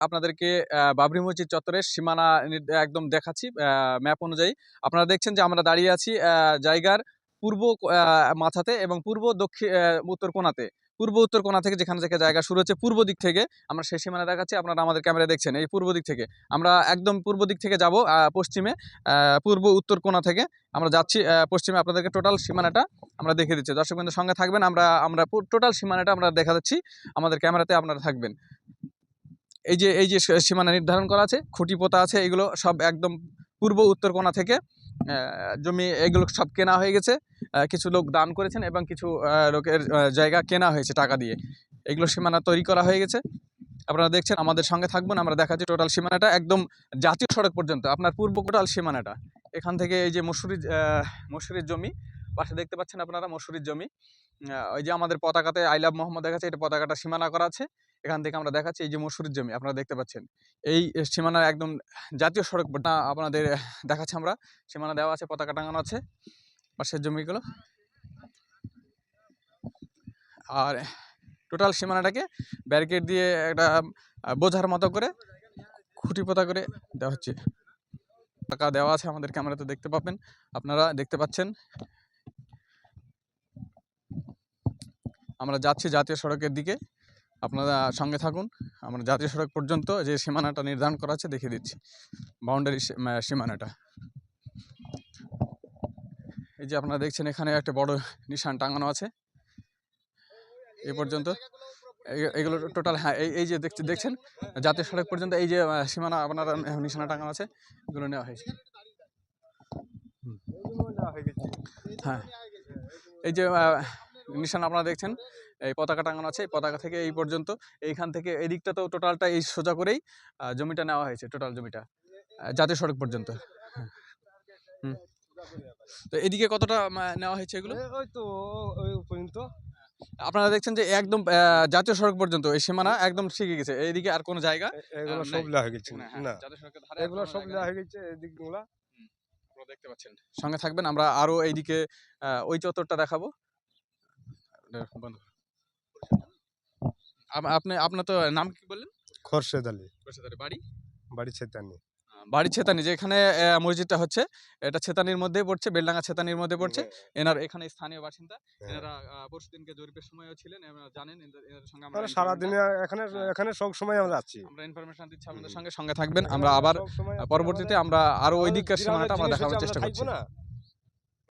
আপনাদেরকে বাবরি মসজিদ চত্বরের সীমানা একদম দেখাচ্ছি ম্যাপ অনুযায়ী। আপনারা দেখছেন যে আমরা দাঁড়িয়ে আছি জায়গার পূর্ব মাথাতে এবং পূর্ব দক্ষিণ উত্তর কোণাতে। পূর্ব উত্তর কোণা থেকে যেখান থেকে জায়গা শুরু হচ্ছে পূর্ব দিক থেকে আমরা সেই সীমানা দেখাচ্ছি। আপনারা আমাদের ক্যামেরায় দেখছেন এই পূর্ব দিক থেকে আমরা একদম পূর্ব দিক থেকে যাব পশ্চিমে, পূর্ব উত্তর কোণা থেকে আমরা যাচ্ছি পশ্চিমে। আপনাদেরকে টোটাল সীমানাটা আমরা দেখিয়ে দিচ্ছি। দর্শক বন্ধু সঙ্গে থাকবেন, আমরা টোটাল সীমানাটা আমরা দেখা যাচ্ছি আমাদের ক্যামেরাতে, আপনারা থাকবেন। এই যে সীমানা নির্ধারণ করা আছে, খুঁটি পোতা আছে, এগুলো সব একদম পূর্ব উত্তর কোণা থেকে জমি এগুলো সব কেনা হয়ে গেছে। কিছু লোক দান করেছেন এবং কিছু লোকের জায়গা কেনা হয়েছে টাকা দিয়ে। এগুলো সীমানা তৈরি করা হয়ে গেছে। আপনারা দেখছেন, আমাদের সঙ্গে থাকবেন, আমরা দেখাচ্ছি টোটাল সীমানাটা একদম জাতীয় সড়ক পর্যন্ত। আপনার পূর্ব টোটাল সীমানাটা এখান থেকে এই যে মসুরির জমি পাশে দেখতে পাচ্ছেন আপনারা, মসুরির জমি। ওই যে আমাদের পতাকাতে আই লাভ মোহাম্মদ দেখাচ্ছে, এটা পতাকাটা সীমানা করা আছে। এখান থেকে আমরা দেখাচ্ছি এই যে মসুরির জমি আপনারা দেখতে পাচ্ছেন, এই সীমানার একদম জাতীয় সড়ক আপনাদের দেখাচ্ছি আমরা। সীমানা দেওয়া আছে, পতাকা টাঙানো আছে পাশের জমিগুলো। আর টোটাল সীমানাটাকে ব্যারিকেড দিয়ে একটা বোঝার মতো করে খুঁটি পোতা করে দেওয়া হচ্ছে। টাকা দেওয়া আছে আমাদের ক্যামেরাতে দেখতে পাবেন, আপনারা দেখতে পাচ্ছেন। আমরা যাচ্ছি জাতীয় সড়কের দিকে, আপনারা সঙ্গে থাকুন। আমরা জাতীয় সড়ক পর্যন্ত যে সীমানাটা নির্ধারণ করা আছে দেখিয়ে দিচ্ছি, বাউন্ডারি সীমানাটা। এই যে আপনারা দেখছেন এখানে একটা বড় নিশান টাঙানো আছে এই পর্যন্ত। এগুলো টোটাল, হ্যাঁ এই যে দেখছেন জাতীয় সড়ক পর্যন্ত এই যে সীমানা আপনারা নিশানা টাঙানো আছে, এগুলো নেওয়া হয়েছে। হ্যাঁ, এই যে নিশানা আপনারা দেখছেন, এই পতাকা টাঙানো আছে, এই পতাকা থেকে এই পর্যন্ত, এইখান থেকে এই দিকটা তো টোটালটা এই সোজা করেই জমিটা নেওয়া হয়েছে, টোটাল জমিটা জাতীয় সড়ক পর্যন্ত। তো এদিকে কতটা নেওয়া হয়েছে এগুলো? ওই তো ওই পর্যন্ত আপনারা দেখছেন যে একদম জাতীয় সড়ক পর্যন্ত এই সীমানা একদম শিখে গেছে। এইদিকে আর কোনো জায়গা এগুলো সব লেওয়া হয়ে গেছে না, জাতীয় সড়কের ধারে এগুলো সব লেওয়া হয়ে গেছে এদিকগুলো। দেখতে পাচ্ছেন, সঙ্গে থাকবেন। আমরা আরো এইদিকে ওই চত্বরটা দেখাবো। আপনার তো নাম কি বললেন? খোরশেদ আলী। বাড়ি বাড়ি ছেতানি। বাড়ি ছেতানি, যেখানে মসজিদটা হচ্ছে এটা ছেতানির মধ্যেই পড়ছে, বেলডাঙ্গা ছেতানির মধ্যে পড়ছে। এনার এখানে স্থানীয় বাসিন্দা। এনারা পরশুদিনকে জরিপের সময়ও ছিলেন, জানেন। এদের সঙ্গে আমরা সারাদিনে এখানে সব সময় আমরা আছি, আমরা ইনফরমেশন দিচ্ছি আপনাদের সঙ্গে থাকবেন। আমরা আবার পরবর্তীতে আমরা আরো ওই দিককার সীমানাটা আমরা দেখানোর চেষ্টা করছি।